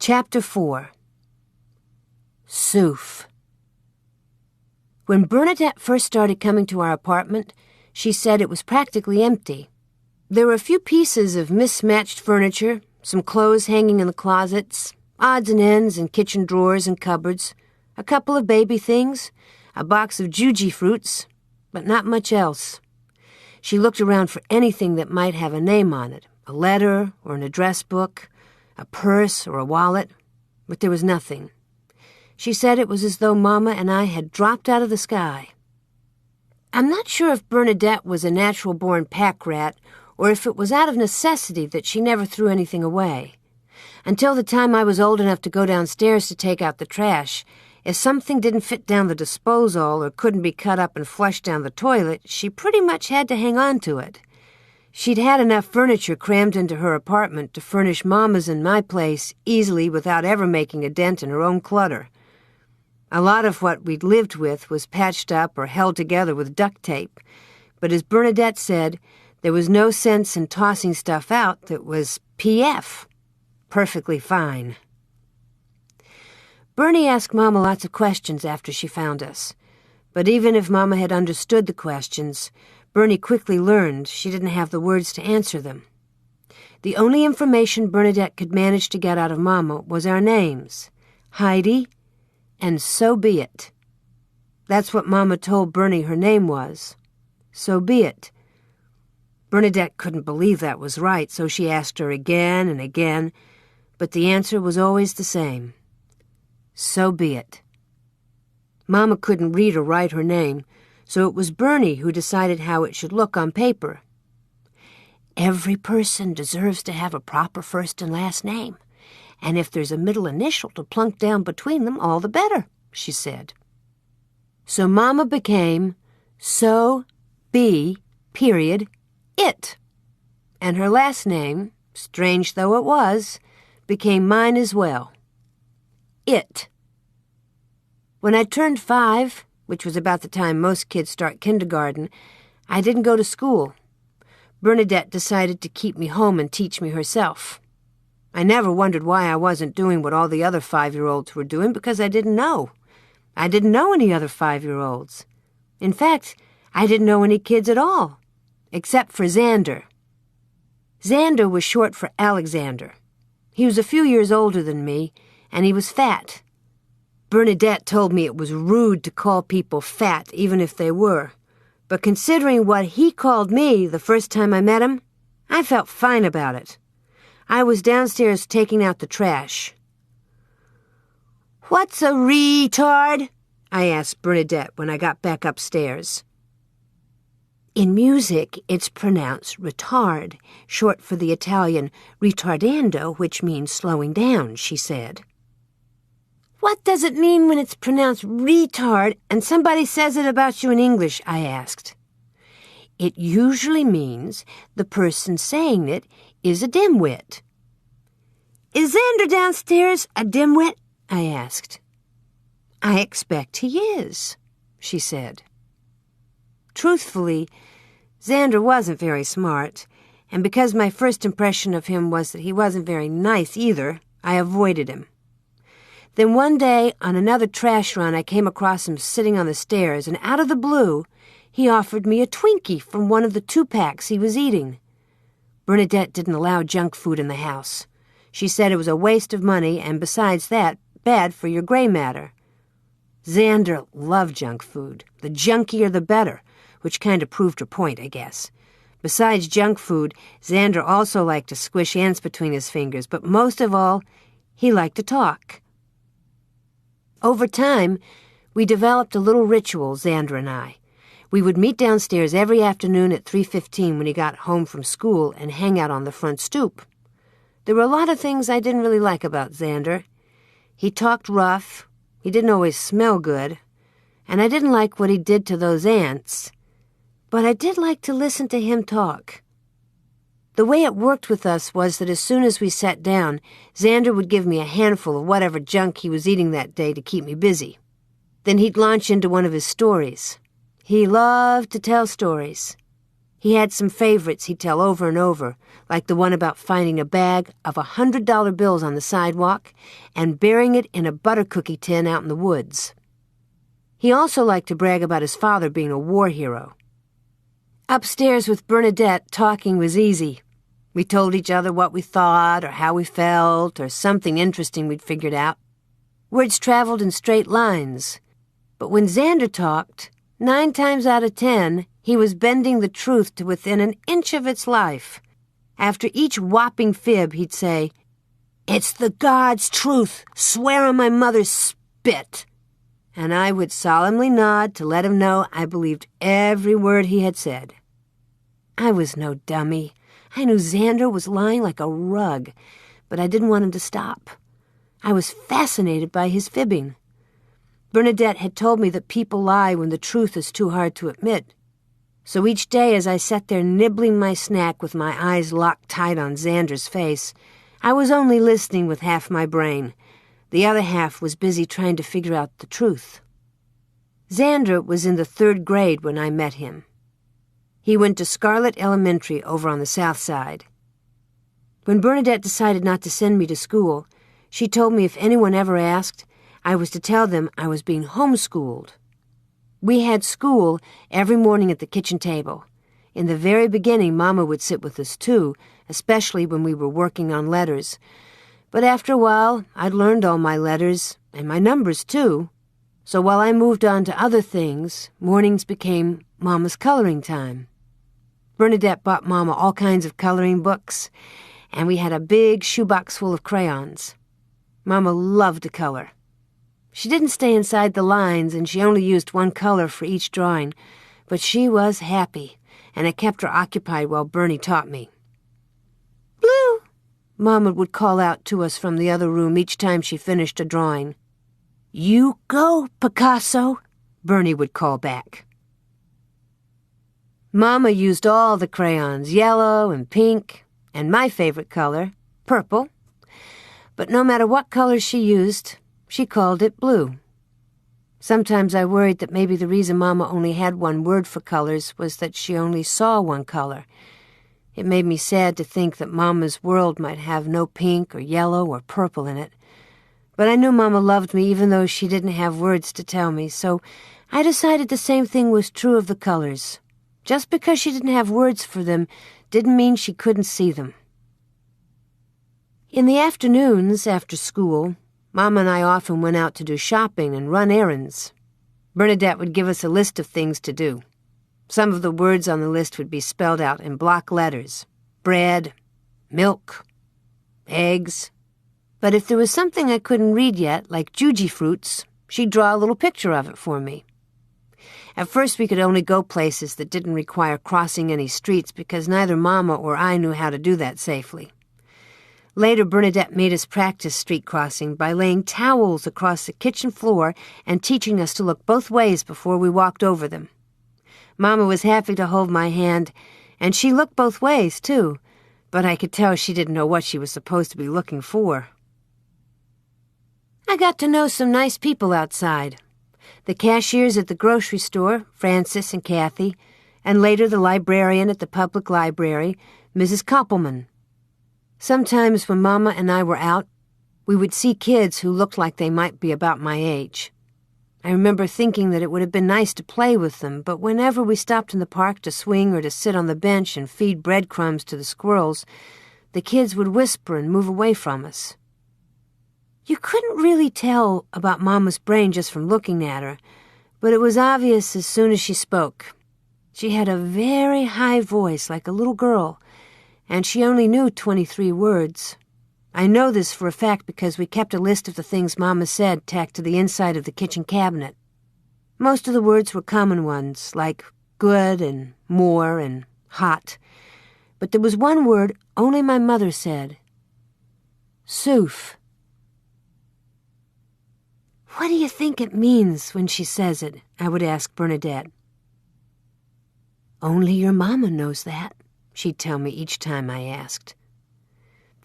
Chapter 4. Soof. When Bernadette first started coming to our apartment, she said it was practically empty. There were a few pieces of mismatched furniture, some clothes hanging in the closets, odds and ends in kitchen drawers and cupboards, a couple of baby things, a box of juji fruits, but not much else. She looked around for anything that might have a name on it, a letter or an address book, a purse or a wallet, but there was nothing. She said it was as though Mama and I had dropped out of the sky. I'm not sure if Bernadette was a natural-born pack rat or if it was out of necessity that she never threw anything away. Until the time I was old enough to go downstairs to take out the trash, if something didn't fit down the disposal or couldn't be cut up and flushed down the toilet, she pretty much had to hang on to it. She'd had enough furniture crammed into her apartment to furnish Mama's and my place easily without ever making a dent in her own clutter. A lot of what we'd lived with was patched up or held together with duct tape, but as Bernadette said, there was no sense in tossing stuff out that was PF. Perfectly fine. Bernie asked Mama lots of questions after she found us, but even if Mama had understood the questions, Bernie quickly learned she didn't have the words to answer them. The only information Bernadette could manage to get out of Mama was our names, Heidi and So Be It. That's what Mama told Bernie her name was. So Be It. Bernadette couldn't believe that was right, so she asked her again and again, but the answer was always the same. So be it. Mama couldn't read or write her name, so it was Bernie who decided how it should look on paper. Every person deserves to have a proper first and last name, and if there's a middle initial to plunk down between them, all the better, she said. So Mama became So Be It, and her last name, strange though it was, became mine as well. It. When I turned 5, which was about the time most kids start kindergarten, I didn't go to school. Bernadette decided to keep me home and teach me herself. I never wondered why I wasn't doing what all the other 5-year-olds were doing because I didn't know. I didn't know any other 5-year-olds. In fact, I didn't know any kids at all, except for Xander. Xander was short for Alexander. He was a few years older than me, and he was fat. Bernadette told me it was rude to call people fat, even if they were. But considering what he called me the first time I met him, I felt fine about it. I was downstairs taking out the trash. "What's a retard?" I asked Bernadette when I got back upstairs. In music, it's pronounced retard, short for the Italian ritardando, which means slowing down, she said. "What does it mean when it's pronounced retard and somebody says it about you in English?" I asked. "It usually means the person saying it is a dimwit." "Is Xander downstairs a dimwit?" I asked. "I expect he is," she said. Truthfully, Xander wasn't very smart, and because my first impression of him was that he wasn't very nice either, I avoided him. Then one day, on another trash run, I came across him sitting on the stairs, and out of the blue, he offered me a Twinkie from one of the 2-packs he was eating. Bernadette didn't allow junk food in the house. She said it was a waste of money, and besides that, bad for your gray matter. Xander loved junk food. The junkier the better, which kind of proved her point, I guess. Besides junk food, Xander also liked to squish ants between his fingers, but most of all, he liked to talk. Over time, we developed a little ritual, Xander and I. We would meet downstairs every afternoon at 3:15 when he got home from school and hang out on the front stoop. There were a lot of things I didn't really like about Xander. He talked rough, he didn't always smell good, and I didn't like what he did to those ants. But I did like to listen to him talk. The way it worked with us was that as soon as we sat down, Xander would give me a handful of whatever junk he was eating that day to keep me busy. Then he'd launch into one of his stories. He loved to tell stories. He had some favorites he'd tell over and over, like the one about finding a bag of $100 bills on the sidewalk and burying it in a butter cookie tin out in the woods. He also liked to brag about his father being a war hero. Upstairs with Bernadette, talking was easy. We told each other what we thought or how we felt or something interesting we'd figured out. Words traveled in straight lines. But when Xander talked, 9 times out of 10, he was bending the truth to within an inch of its life. After each whopping fib, he'd say, "It's the God's truth. Swear on my mother's spit." And I would solemnly nod to let him know I believed every word he had said. I was no dummy. I knew Xander was lying like a rug, but I didn't want him to stop. I was fascinated by his fibbing. Bernadette had told me that people lie when the truth is too hard to admit. So each day as I sat there nibbling my snack with my eyes locked tight on Xander's face, I was only listening with half my brain. The other half was busy trying to figure out the truth. Xander was in the 3rd grade when I met him. He went to Scarlet Elementary over on the south side. When Bernadette decided not to send me to school, she told me if anyone ever asked, I was to tell them I was being homeschooled. We had school every morning at the kitchen table. In the very beginning, Mama would sit with us too, especially when we were working on letters. But after a while, I'd learned all my letters, and my numbers too. So while I moved on to other things, mornings became Mama's coloring time. Bernadette bought Mama all kinds of coloring books, and we had a big shoebox full of crayons. Mama loved to color. She didn't stay inside the lines, and she only used one color for each drawing, but she was happy, and it kept her occupied while Bernie taught me. "Blue," Mama would call out to us from the other room each time she finished a drawing. "You go, Picasso," Bernie would call back. Mama used all the crayons, yellow and pink, and my favorite color, purple. But no matter what color she used, she called it blue. Sometimes I worried that maybe the reason Mama only had one word for colors was that she only saw one color. It made me sad to think that Mama's world might have no pink or yellow or purple in it. But I knew Mama loved me even though she didn't have words to tell me, so I decided the same thing was true of the colors. Just because she didn't have words for them didn't mean she couldn't see them. In the afternoons, after school, Mama and I often went out to do shopping and run errands. Bernadette would give us a list of things to do. Some of the words on the list would be spelled out in block letters. Bread, milk, eggs. But if there was something I couldn't read yet, like juji fruits, she'd draw a little picture of it for me. At first we could only go places that didn't require crossing any streets because neither Mama or I knew how to do that safely. Later, Bernadette made us practice street crossing by laying towels across the kitchen floor and teaching us to look both ways before we walked over them. Mama was happy to hold my hand, and she looked both ways, too, but I could tell she didn't know what she was supposed to be looking for. I got to know some nice people outside. The cashiers at the grocery store, Frances and Kathy, and later the librarian at the public library, Mrs. Koppelman. Sometimes when Mama and I were out, we would see kids who looked like they might be about my age. I remember thinking that it would have been nice to play with them, but whenever we stopped in the park to swing or to sit on the bench and feed breadcrumbs to the squirrels, the kids would whisper and move away from us. You couldn't really tell about Mama's brain just from looking at her, but it was obvious as soon as she spoke. She had a very high voice like a little girl, and she only knew 23 words. I know this for a fact because we kept a list of the things Mama said tacked to the inside of the kitchen cabinet. Most of the words were common ones, like good and more and hot. But there was one word only my mother said. Soof. What do you think it means when she says it? I would ask Bernadette. Only your Mama knows that, she'd tell me each time I asked.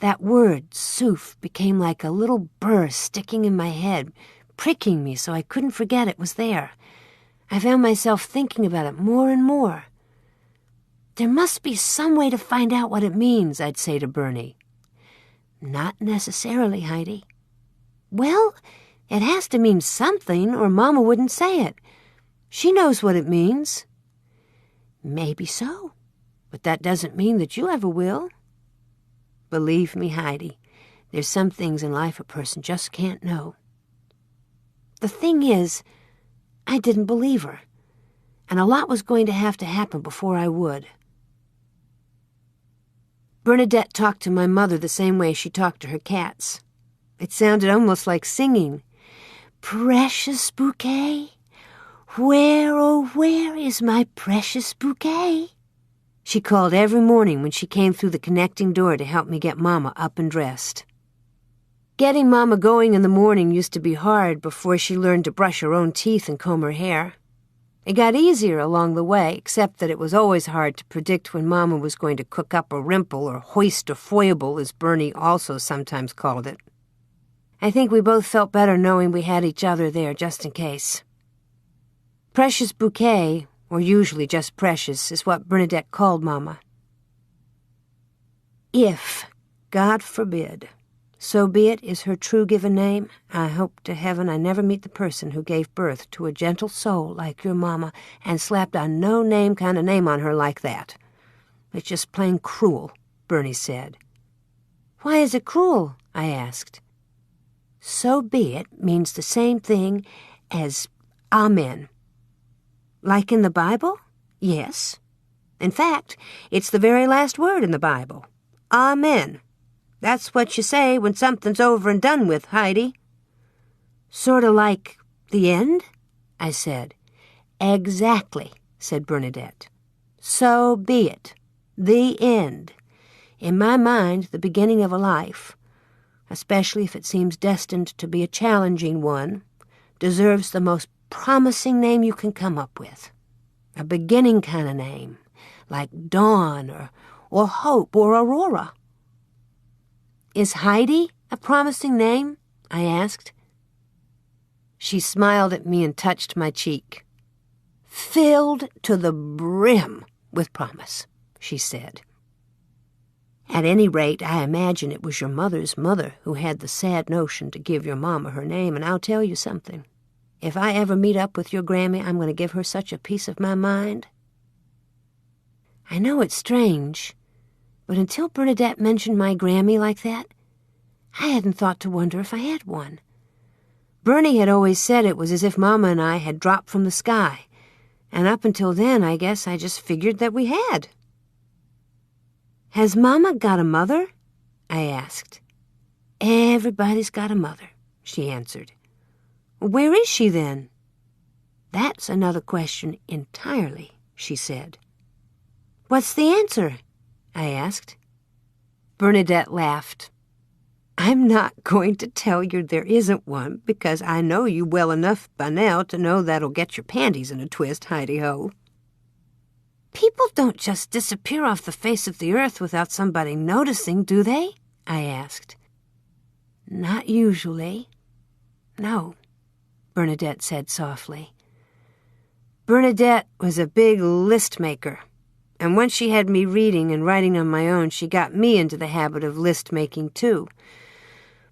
That word, Soof, became like a little burr sticking in my head, pricking me so I couldn't forget it was there. I found myself thinking about it more and more. There must be some way to find out what it means, I'd say to Bernie. Not necessarily, Heidi. Well, it has to mean something, or Mama wouldn't say it. She knows what it means. Maybe so, but that doesn't mean that you ever will. Believe me, Heidi, there's some things in life a person just can't know. The thing is, I didn't believe her, and a lot was going to have to happen before I would. Bernadette talked to my mother the same way she talked to her cats. It sounded almost like singing. Precious bouquet, where, oh, where is my precious bouquet? She called every morning when she came through the connecting door to help me get Mama up and dressed. Getting Mama going in the morning used to be hard before she learned to brush her own teeth and comb her hair. It got easier along the way, except that it was always hard to predict when Mama was going to cook up a rimple or hoist a foible, as Bernie also sometimes called it. I think we both felt better knowing we had each other there just in case. Precious bouquet, or usually just Precious, is what Bernadette called Mama. If, God forbid, so be it is her true given name, I hope to heaven I never meet the person who gave birth to a gentle soul like your Mama and slapped a no-name kind of name on her like that. It's just plain cruel, Bernie said. Why is it cruel? I asked. So be it means the same thing as Amen. Like in the Bible? Yes. In fact, it's the very last word in the Bible. Amen. That's what you say when something's over and done with, Heidi. Sort of like the end? I said. Exactly, said Bernadette. So be it. The end. In my mind, the beginning of a life, especially if it seems destined to be a challenging one, deserves the most promising name you can come up with. A beginning kind of name, like Dawn or Hope or Aurora. Is Heidi a promising name? I asked. She smiled at me and touched my cheek. Filled to the brim with promise, she said. At any rate, I imagine it was your mother's mother who had the sad notion to give your Mama her name, and I'll tell you something. If I ever meet up with your Grammy, I'm going to give her such a piece of my mind. I know it's strange, but until Bernadette mentioned my Grammy like that, I hadn't thought to wonder if I had one. Bernie had always said it was as if Mama and I had dropped from the sky, and up until then, I guess I just figured that we had. Has Mama got a mother? I asked. Everybody's got a mother, she answered. Where is she then? That's another question entirely, she said. What's the answer? I asked. Bernadette laughed. I'm not going to tell you there isn't one, because I know you well enough by now to know that'll get your panties in a twist, Heidi-ho. People don't just disappear off the face of the earth without somebody noticing, do they? I asked. Not usually. No, Bernadette said softly. Bernadette was a big list maker, and once she had me reading and writing on my own, she got me into the habit of list making too.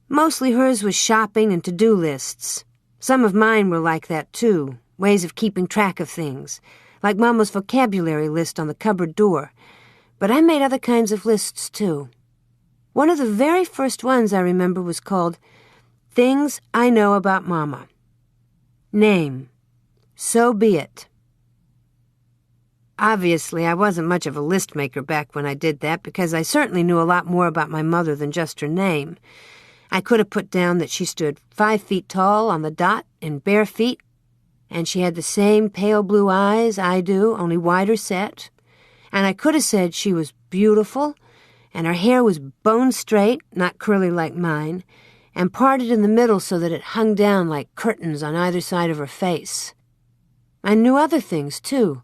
Mostly hers was shopping and to-do lists. Some of mine were like that too, ways of keeping track of things, like Mama's vocabulary list on the cupboard door. But I made other kinds of lists too. One of the very first ones I remember was called Things I Know About Mama. Name, So Be It. Obviously, I wasn't much of a list maker back when I did that, because I certainly knew a lot more about my mother than just her name. I could have put down that she stood 5 feet tall on the dot in bare feet, and she had the same pale blue eyes I do, only wider set. And I could have said she was beautiful, and her hair was bone straight, not curly like mine, and parted in the middle so that it hung down like curtains on either side of her face. I knew other things, too,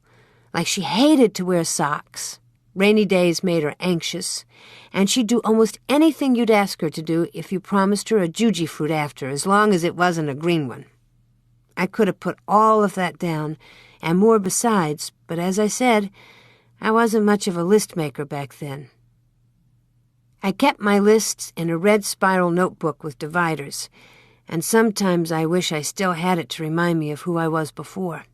like she hated to wear socks. Rainy days made her anxious, and she'd do almost anything you'd ask her to do if you promised her a juji fruit after, as long as it wasn't a green one. I could have put all of that down, and more besides, but as I said, I wasn't much of a list maker back then. I kept my lists in a red spiral notebook with dividers, and sometimes I wish I still had it to remind me of who I was before.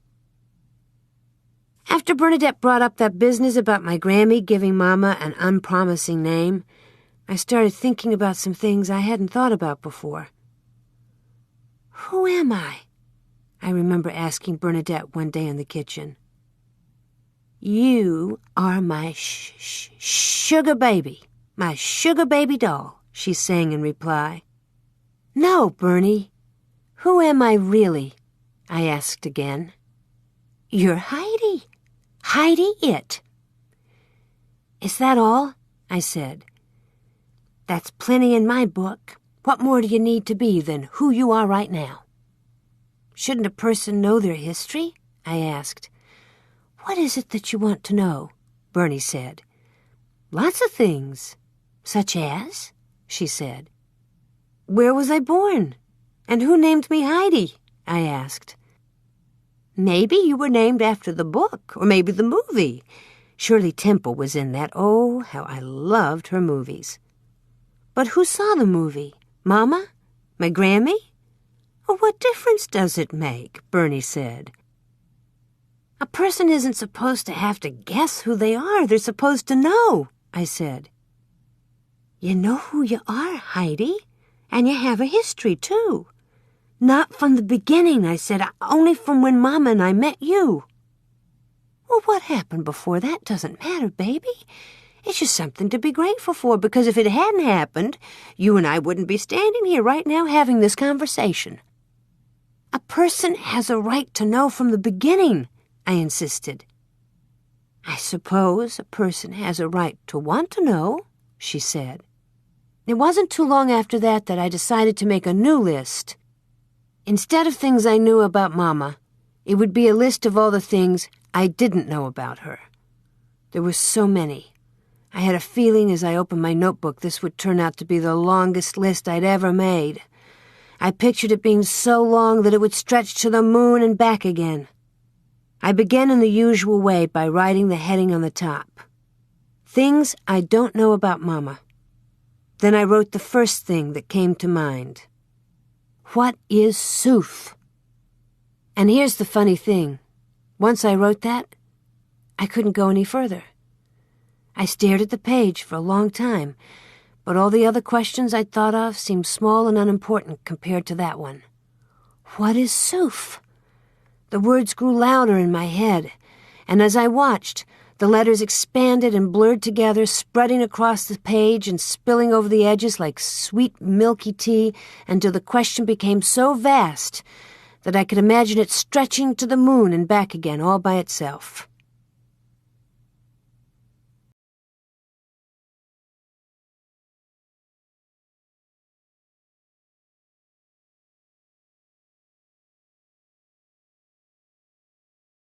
After Bernadette brought up that business about my Grammy giving Mama an unpromising name, I started thinking about some things I hadn't thought about before. Who am I? I remember asking Bernadette one day in the kitchen. You are my sugar baby, my sugar baby doll, she sang in reply. No, Bernie. Who am I really? I asked again. You're Heidi. Heidi it. Is that all? I said. That's plenty in my book. What more do you need to be than who you are right now? Shouldn't a person know their history? I asked. What is it that you want to know? Bernie said. Lots of things. Such as? She said. Where was I born? And who named me Heidi? I asked. Maybe you were named after the book, or maybe the movie. Shirley Temple was in that. Oh, how I loved her movies. But who saw the movie? Mama? My Grammy? Oh, what difference does it make? Bernie said. A person isn't supposed to have to guess who they are. They're supposed to know, I said. You know who you are, Heidi, and you have a history, too. Not from the beginning, I said, only from when Mama and I met you. Well, what happened before that doesn't matter, baby. It's just something to be grateful for, because if it hadn't happened, you and I wouldn't be standing here right now having this conversation. A person has a right to know from the beginning, I insisted. I suppose a person has a right to want to know, she said. It wasn't too long after that I decided to make a new list. Instead of things I knew about Mama, it would be a list of all the things I didn't know about her. There were so many. I had a feeling as I opened my notebook this would turn out to be the longest list I'd ever made. I pictured it being so long that it would stretch to the moon and back again. I began in the usual way by writing the heading on the top. Things I don't know about Mama. Then I wrote the first thing that came to mind. What is Soof? And here's the funny thing. Once I wrote that, I couldn't go any further. I stared at the page for a long time, but all the other questions I'd thought of seemed small and unimportant compared to that one. What is Soof? The words grew louder in my head, and as I watched, the letters expanded and blurred together, spreading across the page and spilling over the edges like sweet, milky tea, until the question became so vast that I could imagine it stretching to the moon and back again all by itself.